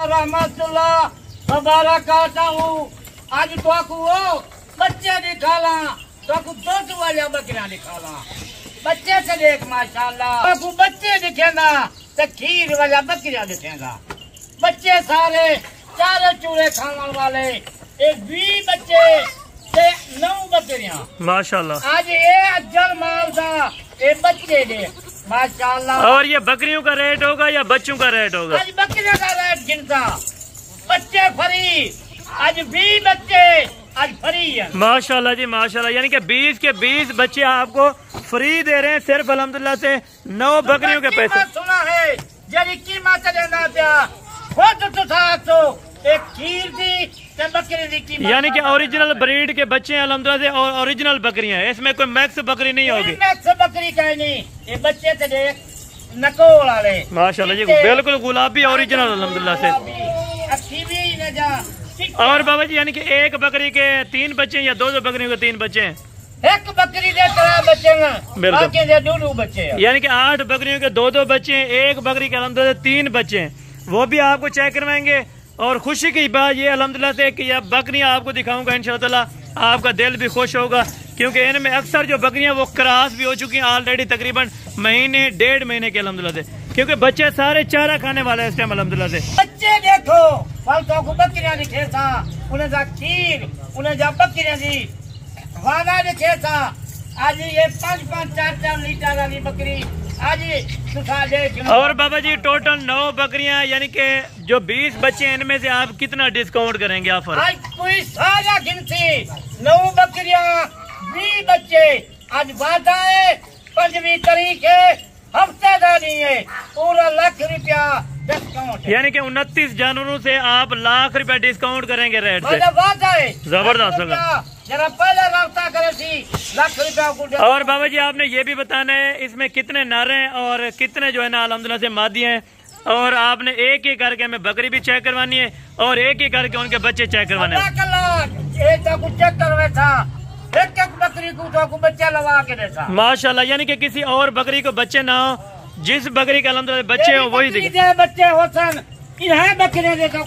रहमतुल्लाह वबरकातहू। आज तो वो बच्चे दिखाला तो दूध वाले बकरियां दिखाला। बच्चे से देख माशाल्लाह तो बच्चे दिखेगा तो खीर वाला बकरियां दिखेगा। बच्चे सारे चारे चूरे खाने वाले एक 20 बच्चे से 9 बकरियां माशाल्लाह। आज ये अज्जल माल था ये बच्चे दे माशाल्लाह। और ये बकरियों का रेट होगा या बच्चों का रेट होगा? आज बकरियों का रेट गिनता बच्चे फ्री। आज 20 बच्चे आज फ्री है माशाल्लाह जी माशाल्लाह। यानी कि 20 के 20 बच्चे आपको फ्री दे रहे हैं सिर्फ अल्हम्दुलिल्लाह से 9 बकरियों के पैसे। सुना है जरी कीमत देना पिया खुद तो था तो एक खीर दी ते बकरी दी कीमत। यानी कि ओरिजिनल ब्रीड के बच्चे हैं अल्हम्दुलिल्लाह से और ओरिजिनल बकरियां हैं। इसमें कोई मैक्स बकरी नहीं होगी। मैक्स बकरी का नहीं ये बच्चे से देख नकोल वाले माशाल्लाह जी बिल्कुल गुलाबी ओरिजिनल अल्हम्दुलिल्लाह से। अच्छी भी न जा। और बाबा जी यानी कि एक बकरी के 3 बच्चे या 2 बकरियों के 3 बच्चे हैं? एक बकरी दे 3 बच्चे हैं बाकी दे 2 बच्चे हैं। यानी कि 8 बकरियों के 2 बच्चे हैं। एक बकरी के अल्हम्दुलिल्लाह 3 बच्चे हैं वो भी आपको चेक करवाएंगे। और खुशी की बात ये अल्हम्दुलिल्लाह से कि यह बकरियां आपको दिखाऊंगा इंशाअल्लाह आपका दिल भी खुश होगा क्योंकि इनमें अक्सर जो बकरियां वो क्रॉस भी हो चुकी हैं ऑलरेडी तकरीबन महीने 1.5 महीने के अल्हम्दुलिल्लाह से क्योंकि बच्चे सारे चारा खाने वाले हैं इस टाइम अल्हम्दुलिल्लाह से। बच्चे देखो फलतों को बकरियां दिखे था उन्हें जा खीर उन्हें जा बकरियां दी वादा दिखे था। आज ये 5-5 4-4 लीटर वाली बकरी आज देख। और बाबा जी टोटल 9 बकरियां यानी कि जो 20 बच्चे हैं इनमें से आप कितना डिस्काउंट करेंगे ऑफर? आज कोई सारा गिनती 9 बकरियां 20 बच्चे आज वादा है 5वीं तारीख है हफ्तेदारी है पूरा ₹1,00,000 डिस्काउंट। यानी कि 29 जानवरों से आप ₹1,00,000 डिस्काउंट करेंगे रेट से। वादा है जबरदस्त होगा। जरा पहले रब्ता करे थी ₹1,00,000 को। और बाबा जी आपने ये भी बताना है इसमें कितने नर हैं और कितने जो है ना अल्हम्दुलिल्लाह से मादी हैं। और आपने एक एक करके हमें बकरी भी चेक करवानी है और एक एक करके उनके बच्चे चेक करवाने हैं। चेक करवे था एक बकरी को बच्चा लगा के देता माशाल्लाह। यानी कि किसी और बकरी को बच्चे ना हो जिस बकरी के अल्हम्दुलिल्लाह बच्चे हो वही दिखे बच्चे होसन इन्हें बकरे देता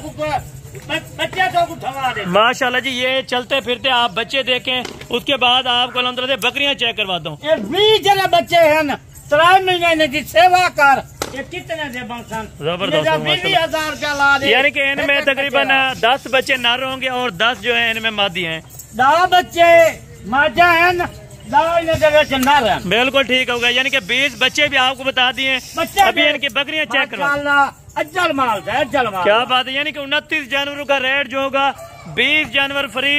बच्चे तो थमा दे। माशाल्लाह जी ये चलते फिरते आप बच्चे देखें उसके बाद आपको अल्हम्दुलिल्लाह से बकरियां चेक करवाता हूँ। 20 जने बच्चे हैं 3 महीने की सेवा कर ये कितने दे बनसन जबरदस्त 20,000 रुपया ला दे। यानी कि इनमें तकरीबन 10 बच्चे नर होंगे और 10 जो है इनमें मादी हैं। 10 बच्चे माजा है नर। बिल्कुल ठीक होगा। यानी कि 20 बच्चे भी आपको बता दिए अभी इनकी बकरियां चेक करो। अज्जल माल है अज्जल माल क्या बात है। यानी कि 29 जानवरों का रेट जो होगा 20 जानवर फ्री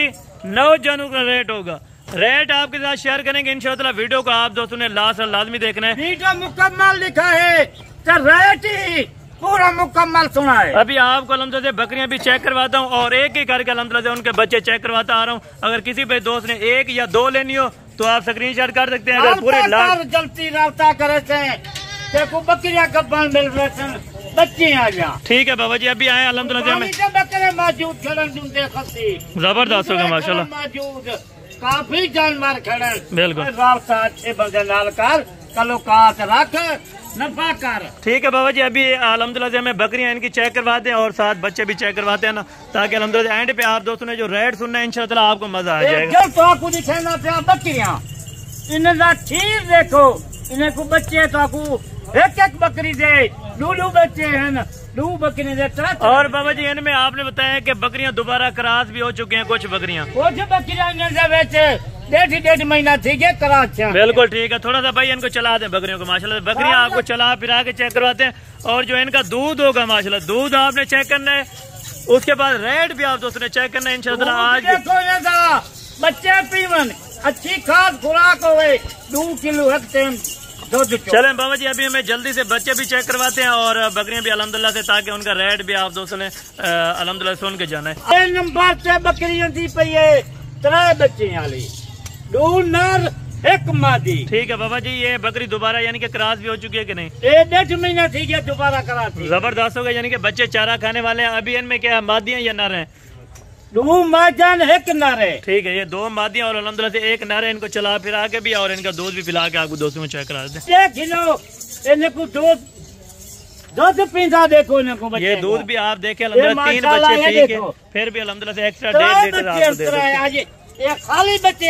9 जानवरों का रेट होगा। रेट आपके साथ शेयर करेंगे इंशाअल्लाह। वीडियो को आप दोस्तों ने लास्ट लाजमी देखना है। वीडियो मुकम्मल लिखा है तो रेट ही पूरा मुकम्मल सुना है। अभी आपको अल्हम्दुलिल्लाह से बकरियां भी चेक करवाता हूँ और एक एक करके अल्हम्दुलिल्लाह से उनके बच्चे चेक करवाता आ रहा हूँ। अगर किसी भाई दोस्त ने 1 या 2 लेनी हो तो आप स्क्रीनशॉट कर सकते हैं। अगर पूरे लाख जल्दी रब्ता करे देखो बकरियां कब मिल रहे बच्चे आ गया। ठीक है बाबा जी अभी आए अल्हम्दुलिल्लाह से बकरे मौजूद जबरदस्त होगा माशाल्लाह। मौजूद काफी जानवर खड़े बिल्कुल रब्ता अच्छे बंदे नाल कर कलोकात रख नफा कर। ठीक है बाबा जी अभी अल्हम्दुलिल्लाह से हमें बकरियां इनकी चेक करवाते हैं और साथ बच्चे भी चेक करवाते हैं ना ताकि अल्हम्दुलिल्लाह एंड पे आप दोस्तों ने जो रेट सुनना है इंशाअल्लाह आपको मजा आ जाएगा। तो आपको दिखेगा प्या बकरियां इन्हें खीर देखो इन्हें को बच्चे तो एक बकरी दे 2 बच्चे हैं 2 बकरी दे 3। और बाबा जी इनमें आपने बताया कि बकरियां दोबारा क्रॉस भी हो चुकी हैं कुछ बकरियां 1.5 महीना थी कराच। बिल्कुल ठीक है। थोड़ा सा भाई इनको चला दें बकरियों को माशाल्लाह। बकरियां आपको चला फिरा के चेक करवाते हैं और जो इनका दूध होगा माशाल्लाह दूध आपने चेक करना है उसके बाद रेट भी आप दोस्तों ने चेक करना है इंशाअल्लाह। आज बच्चे पीवन अच्छी खाद खुराक हो 2 किलो रखते हैं। चलें बाबा जी अभी हमें जल्दी से बच्चे भी चेक करवाते हैं और बकरियां भी अल्हम्दुलिल्लाह से ताकि उनका रेट भी आप दोस्तों ने अल्हम्दुलिल्लाह सुन के जाना है। नंबर से बकरियां दी पई है 3 बच्चे वाली 2 नर 1 मादी। ठीक है बाबा जी ये बकरी दोबारा यानी कि क्रॉस भी हो चुकी है कि नहीं? 1.5 महीना थी गया दोबारा करा थी। जबरदस्त होगा यानी कि बच्चे चारा खाने वाले हैं। अभी इनमें क्या मादियां या नर हैं? 2 मादियां 1 नर है। ठीक है ये 2 मादियां और अल्हम्दुलिल्लाह से 1 नर है। इनको चला फिरा के भी और इनका दूध भी पिला के आपको दोस्तों में चेक करा देते हैं। दूध पीता देखो इनको बच्चे ये दूध भी आप देखे अल्हम्दुलिल्लाह 3 बच्चे पी के फिर भी अल्हम्दुलिल्लाह से एक्स्ट्रा 1.5 लीटर आपको दे देते हैं। ये खाली बच्चे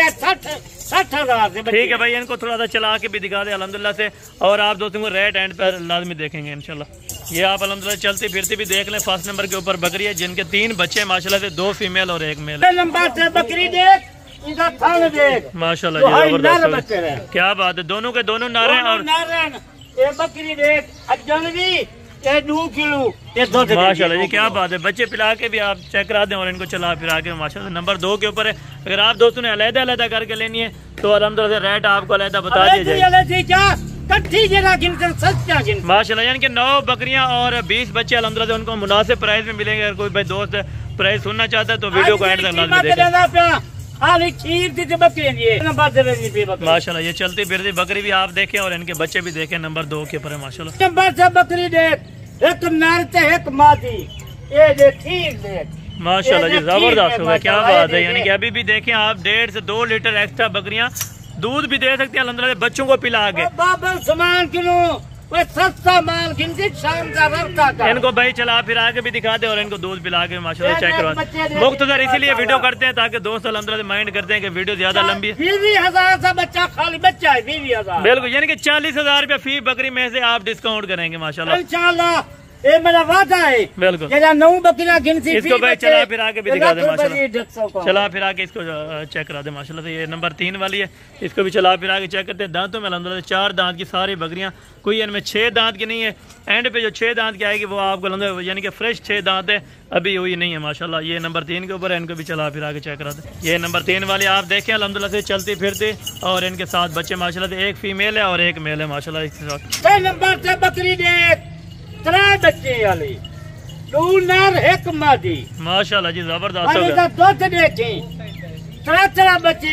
60,000 से ठीक है भाई, इनको थोड़ा सा चला के भी दिखा दे अल्हम्दुलिल्लाह से, और आप दोस्तों को रेट एंड पर लाजमी देखेंगे इंशाल्लाह। ये आप अल्हम्दुलिल्लाह चलती फिरती भी देख लें। फर्स्ट नंबर के ऊपर बकरी है जिनके 3 बच्चे माशाल्लाह से, 2 फीमेल और 1 मेल है। नंबर से बकरी देख, इनका थान देख माशाल्लाह जी, जबरदस्त है। क्या बात है, दोनों के दोनों नारे हैं। और ये बकरी देख अजनबी, ये 2 किलो ये दूध माशाल्लाह जी, क्या बात है। बच्चे पिला के भी आप चेक करा दें और इनको चला फिरा के माशाल्लाह। नंबर 2 के ऊपर है। अगर आप दोस्तों ने अलग अलग करके लेनी है तो अल्हम्दुलिल्लाह से रेट आपको अलग बता दिया जाएगा माशाल्लाह। यानी कि 9 बकरियां और 20 बच्चे अल्हम्दुलिल्लाह से उनको मुनासिब प्राइस में मिलेंगे। अगर कोई भाई दोस्त प्राइस सुनना चाहता है तो वीडियो को एंड तक लाजमी देखें। माशाल्लाह ये चलती फिरती बकरी भी आप देखें और इनके बच्चे भी देखें। नंबर 2 के ऊपर है माशाल्लाह। नंबर से बकरी देख, एक नर से एक मादी, ये देख ठीक देख माशाल्लाह जी, जबरदस्त होगा। क्या बात है। यानी कि अभी भी देखें आप 1.5 से 2 लीटर एक्स्ट्रा बकरियां दूध भी दे सकती हैं अल्हम्दुलिल्लाह बच्चों को पिला के। बाबा सामान किलो वो सस्ता माल गिनती शाम का रफ्ता का। इनको भाई चला फिरा के भी दिखा दे और इनको दूध पिला के माशाल्लाह चेक करवा। मुख्तसर इसीलिए वीडियो करते हैं ताकि दोस्त अल्हम्दुलिल्लाह माइंड करते हैं कि वीडियो ज्यादा लंबी है। 20,000 का बच्चा, खाली बच्चा है 20,000। बिल्कुल, यानी कि 40,000 रुपया फी बकरी में से आप डिस्काउंट करेंगे माशाल्लाह। इंशाल्लाह ये मेरा वादा है। बिल्कुल, 9 बकरियां गिनती इसको भाई चला फिरा के भी दिखा दे माशाल्लाह। चला फिरा के इसको चेक करा दे माशाल्लाह से। ये नंबर 3 वाली है, इसको भी चला फिरा के चेक करते हैं। दांतों में अल्हम्दुलिल्लाह 4 दांत की सारी बकरियां, कोई इनमें 6 दांत की नहीं है। एंड पे जो 6 दांत की आएगी वो आपको अल्हम्दुलिल्लाह यानी कि फ्रेश 6 दांत है, अभी हुई नहीं है माशाल्लाह। ये नंबर 3 के ऊपर है, इनको भी चला फिरा के चेक करा दे। ये नंबर 3 वाले आप देखें अल्हम्दुलिल्लाह से चलती फिरती और इनके 7 बच्चे माशाल्लाह से, 1 फीमेल है और 1 मेल है माशाल्लाह। इसके साथ नंबर से बकरी देख, 3 बच्चे वाली, 2 नर 1 मादी माशाल्लाह जी, जबरदस्त हो गया। दूध देखें 3 बच्चे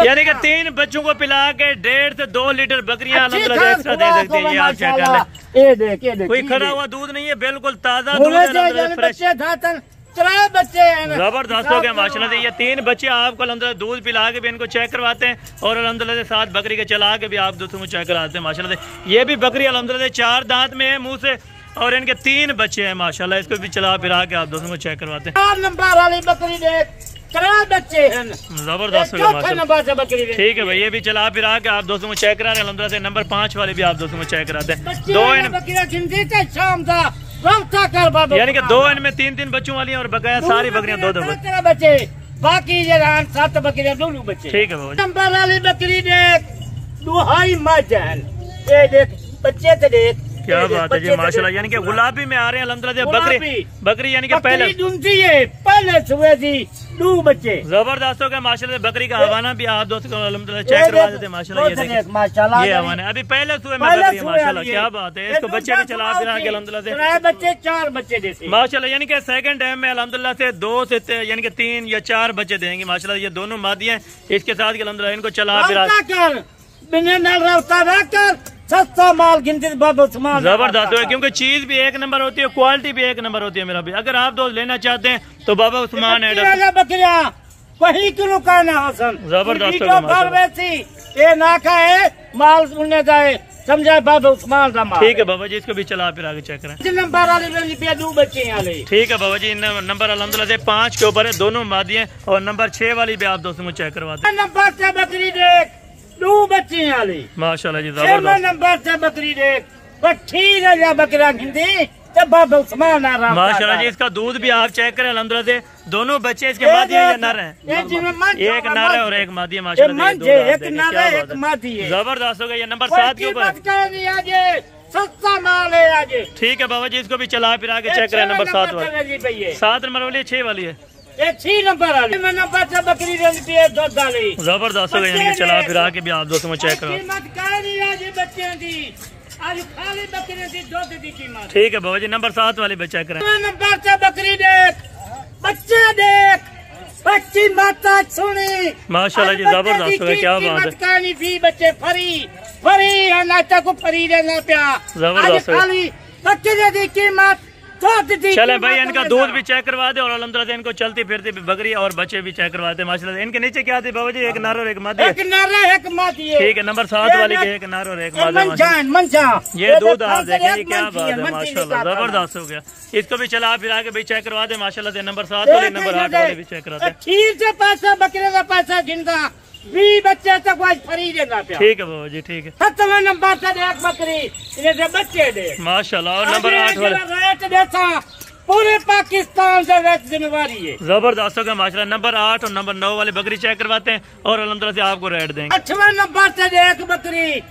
यानी कि 3 बच्चों को पिला के 1.5 से 2 लीटर बकरियां अल्हम्दुलिल्लाह एक्स्ट्रा दे सकते हैं। ये आप चेक कर लें। ये देख कोई खड़ा हुआ दूध नहीं है, बिल्कुल ताजा दूध है, फ्रेश। 3 बच्चे जबरदस्त हो गया माशाल्लाह से। ये 3 बच्चे आपको अल्हम्दुलिल्लाह दूध पिला के भी इनको चेक करवाते हैं और अल्हम्दुलिल्लाह से 7 बकरी के चला के भी आप दोस्तों को चेक कराते हैं माशाल्लाह से। ये भी बकरी अल्हम्दुलिल्लाह से 4 दांत में है मुंह से और इनके 3 बच्चे हैं माशाल्लाह। इसको भी चला फिरा के आप दोस्तों को चेक करवाते हैं। 4 नंबर वाली बकरी देख, 3 बच्चे हैं, जबरदस्त हो गया माशाल्लाह। ठीक है भाई, ये भी चला फिरा के आप दोस्तों को चेक करा रहे हैं अल्हम्दुलिल्लाह से। नंबर 5 वाले भी आप दोस्तों को चेक कराते हैं। 2 शाम था यानी कि 2 इनमें 3 बच्चों वाली हैं और बकाया सारी बकरियां 2 बच्चे, बाकी 7 बकरियां 2 बच्चे। ठीक है बाबा। नंबर वाली बकरी देख, 2 मज है, ये देख बच्चे तो देख। क्या बात है जी माशाल्लाह। यानी कि गुलाबी में आ रहे हैं अल्हम्दुलिल्लाह बकरी यानी कि पहले सुबह थी 2 बच्चे। जबरदस्त हो गया माशाल्लाह। बकरी का हवाना भी आप दोस्तों को अल्हम्दुलिल्लाह चेक करवा देते हैं माशाल्लाह। ये देखिए ये हवाना अभी पहले सुबह में बकरी है माशाल्लाह। क्या बात है। इसको बच्चे भी चला फिरा के अल्हम्दुलिल्लाह से 3 बच्चे 4 बच्चे देते माशाल्लाह। यानी कि सेकंड टाइम में अल्हम्दुलिल्लाह से 2 से यानी कि 3 या 4 बच्चे देंगे माशाल्लाह। ये दोनों मादी हैं। इसके साथ अल्हम्दुलिल्लाह इनको चला फिरा सस्ता माल गिनती जबरदस्त है, क्योंकि चीज भी 1 नंबर होती है, क्वालिटी भी 1 नंबर होती है मेरा भी। अगर आप दोस्त लेना चाहते हैं तो बाबा उस्मान है बकरिया वही किलो का ना हसन। जबरदस्त ये ना खाए माल सुनने जाए समझाए बाबा उस्मान का माल। ठीक है बाबा जी, इसको भी चला फिर आगे चेक करें। नंबर वाले 2 बच्चे वाले। ठीक है बाबा जी, नंबर अल्हम्दुलिल्लाह से 5 के ऊपर है, दोनों मादी हैं और नंबर 6 वाली भी आप दोस्तों को चेक करवाते हैं। नंबर से बकरी देख, 2 बच्चे वाली माशाल्लाह जी, जबरदस्त। नंबर से बकरी देख, ठीक है बकरा हिंदी बाबा उस्मान माशाल्लाह जी। इसका दूध भी आप चेक करें अल्हम्दुलिल्लाह से। दोनों बच्चे इसके मादी है या नर है? एक नर है और एक मादी है माशाल्लाह। जबरदस्त हो गया। ये नंबर 7 के ऊपर सस्ता माल है आज। ठीक है बाबा जी, इसको भी चला फिरा के चेक करें। नंबर 7 वाली 7 नंबर वाली 6 वाली है। 6 नंबर वाली नंबर से बकरी दूध डाली जबरदस्त हो गया। यानी कि चला फिरा के भी आप दोस्तों को चेक करो। ठीक है बाबा जी, नंबर 7 वाले पे चेक करें। नंबर से बकरी देख, बच्चे देख, बच्ची माता सुनी माशाल्लाह जी, जबरदस्त हो गया। क्या बात है। भी बच्चे फरी नाचा को फरी रहना प्या। जबरदस्त बच्चे की कीमत चले भाई, इनका दूध भी चेक करवा दे और अल्हम्दुलिल्लाह से इनको चलती फिरती बकरी और बच्चे भी चेक करवाते माशाल्लाह। इनके नीचे क्या थे बाबा जी? एक नर और एक मादी। एक नर एक मादी है। ठीक है, नंबर 7 वाली के एक नर और एक मादी। ये दूध आप देखेंगे, क्या बात है माशाल्लाह, जबरदस्त हो गया। इसको भी चला फिर आगे भी चेक करवा दे माशाल्लाह से। नंबर 7 वाले, नंबर 8 वाले भी चेक कराते हैं। ठीक से पैसा बकरे का पैसा जिनका 20 बच्चे तक आज फ्री देना पे। ठीक है बाबा जी, ठीक है। 7वें नंबर से एक बकरी इन्हें बच्चे दे माशाल्लाह। और नंबर 8 वाला रेट देता पूरे पाकिस्तान से रेट जिम्मेवारी है, जबरदस्त हो गया माशाल्लाह। नंबर 8 और नंबर 9 वाली बकरी चेक करवाते हैं और अल्हम्दुलिल्लाह से आपको रेट देंगे। 8वें नंबर से एक बकरी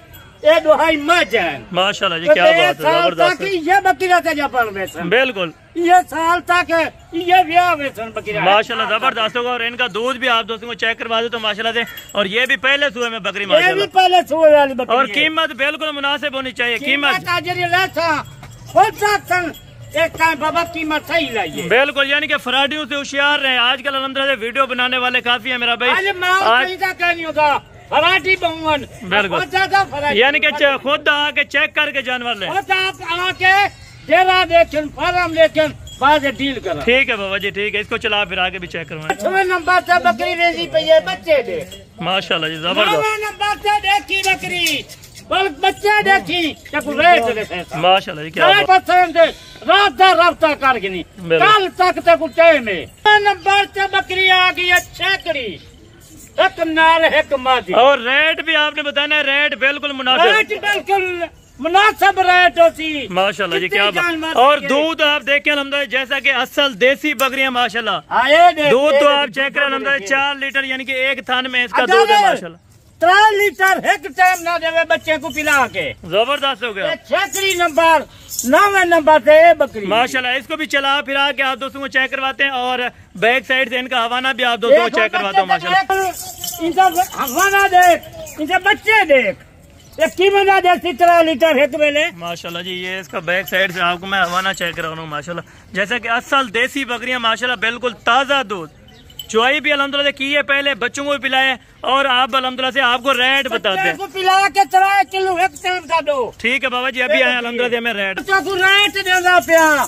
ये दुहाई मज है माशाल्लाह जी, क्या बात है, जबरदस्त। ये बकरी से बिल्कुल ये साल तक ये ब्याह वेतन बकरी माशाल्लाह जबरदस्त होगा। और इनका दूध भी आप दोस्तों को चेक करवा दे तो माशाल्लाह से। और ये भी पहले सुबह में बकरी माशाल्लाह, पहले सुबह वाली बकरी। और कीमत बिल्कुल मुनासिब होनी चाहिए। कीमत एक टाइम बाबा कीमत सही लाइए बिल्कुल, यानी कि फराडियों से होशियार रहे। आजकल अल्हम्दुलिल्लाह से वीडियो बनाने वाले काफी है मेरा भाई। फराठी बहुवन बिल्कुल, यानी कि खुद आके चेक करके जानवर ले। आप आके डेरा देखें, फार्म देखें, बाद डील करो। ठीक है बाबा जी, ठीक है। इसको चला फिर आगे भी चेक करवाएं। 8वें नंबर से बकरी रेजी पे ये बच्चे दे माशाल्लाह जी, जबरदस्त। 9वें नंबर से देखी बकरी बच्चे देखी माशाल्लाह जी, क्या पसंद राबता करके नहीं कल तक टाइम में। नंबर से बकरी आ गई है छेकड़ी, एक नाल एक मादी। और रेट भी आपने बताना, रेट बिल्कुल मुनासिब, बिल्कुल मुनासिब रेट होती माशाल्लाह जी, क्या बात। और दूध आप देखें अल्हम्दुलिल्लाह जैसा कि असल देसी बकरियां माशाल्लाह। दूध तो आप चेक करें अल्हम्दुलिल्लाह 4 लीटर, यानी कि एक थान में इसका दूध है माशाल्लाह। 3 लीटर एक टाइम ना देवे बच्चे को पिला के, जबरदस्त हो गया। छेकड़ी नंबर 9वें नंबर से बकरी माशाल्लाह। इसको भी चला फिरा के आप दोस्तों को चेक करवाते हैं और बैक साइड से इनका हवाना भी आप दोस्तों को चेक करवाता हूँ माशाल्लाह। इनका हवाना देख, इनके बच्चे देख, कीमत देती 3 लीटर एक वेले माशाल्लाह जी। ये इसका बैक साइड से आपको मैं हवाना चेक करा रहा हूँ माशाल्लाह। जैसा कि असल देसी बकरियां माशाल्लाह, बिल्कुल ताज़ा दूध। चुआई भी अल्हम्दुलिल्लाह की है, पहले बच्चों को भी पिलाए और आप अल्हम्दुलिल्लाह से आपको रेट बताते हैं। पिला के 3 किलो एक टाइम का दो। ठीक है बाबा जी, अभी आए अल्हम्दुलिल्लाह से हमें रेट देना पिया।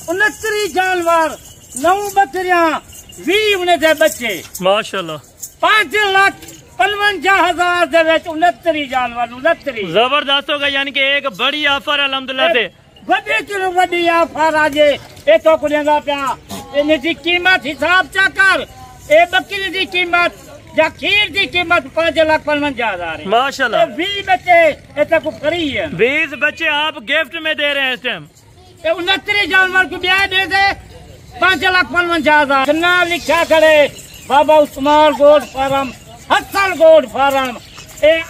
69 जानवर, 9 बकरियां, 20 उन्हें थे बच्चे माशाल्लाह। 5,55,000 दे 69 जानवर, 69 जबरदस्त होगा। यानी कि एक बड़ी ऑफर अल्हम्दुलिल्लाह से, बड़ी ऑफर आज ये तो कुलेगा पिया। इनकी कीमत हिसाब चा कर, ए बकरी की कीमत या खीर की कीमत 5,55,000 माशाल्लाह। 20 बच्चे ऐसा कुछ फ्री है, 20 बच्चे आप गिफ्ट में दे रहे हैं इस टाइम। 69 जानवर को ब्याह दे दे 5,55,000 ना लिखा करे बाबा उस्मान गोड फार्म, हसन गोड फार्म।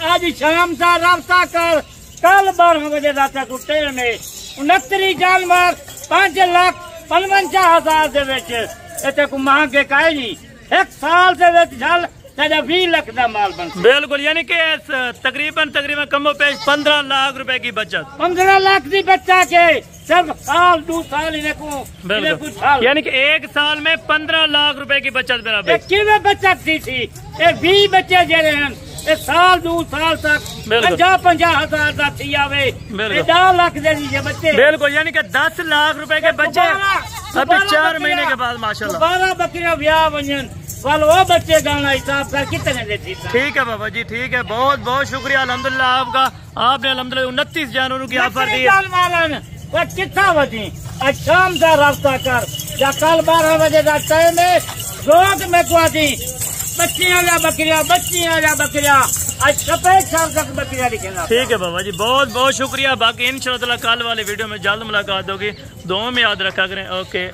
आज शाम का रास्ता कर, कल 12 बजे रात को ट्रेन में 69 जानवर 5,55,000 दे बेचे को महंगे काहे नहीं। एक साल से 20 लाख का माल बन बिल्कुल, यानी कि तकरीबन कमो पेश 15 लाख रुपए की बचत। 15 लाख की बच्चा के सिर्फ साल 2 साल बिल्कुल, यानी कि एक साल में 15 लाख रुपए की बचत मेरा भाई। कितने बचत थी 20 बच्चे जे रहे हैं साल 2 साल तक 50,000 का थी आवे 10 लाख दे दीजिए बच्चे बिल्कुल, यानी कि 10 लाख रुपए के बच्चे अभी 4 महीने के बाद माशाल्लाह। 12 बकरियां ब्याह बन कल वो बच्चे गाना हिसाब कर कितने देती। ठीक है बाबा जी, ठीक है। बहुत बहुत शुक्रिया अल्हम्दुलिल्लाह आपका। आपने अल्हम्दुलिल्लाह 29 जानवरों की ऑफर दी है। कितना बजी आज शाम का रास्ता कर या कल 12 बजे का टाइम है रोज में कुआ दी बच्चियां या बकरियां आज सफेद साल तक बकरियां दिखेगा। ठीक है बाबा जी, बहुत बहुत शुक्रिया। बाकी इंशाअल्लाह कल वाले वीडियो में जल्द मुलाकात होगी। दुआ में याद रखा करें। ओके।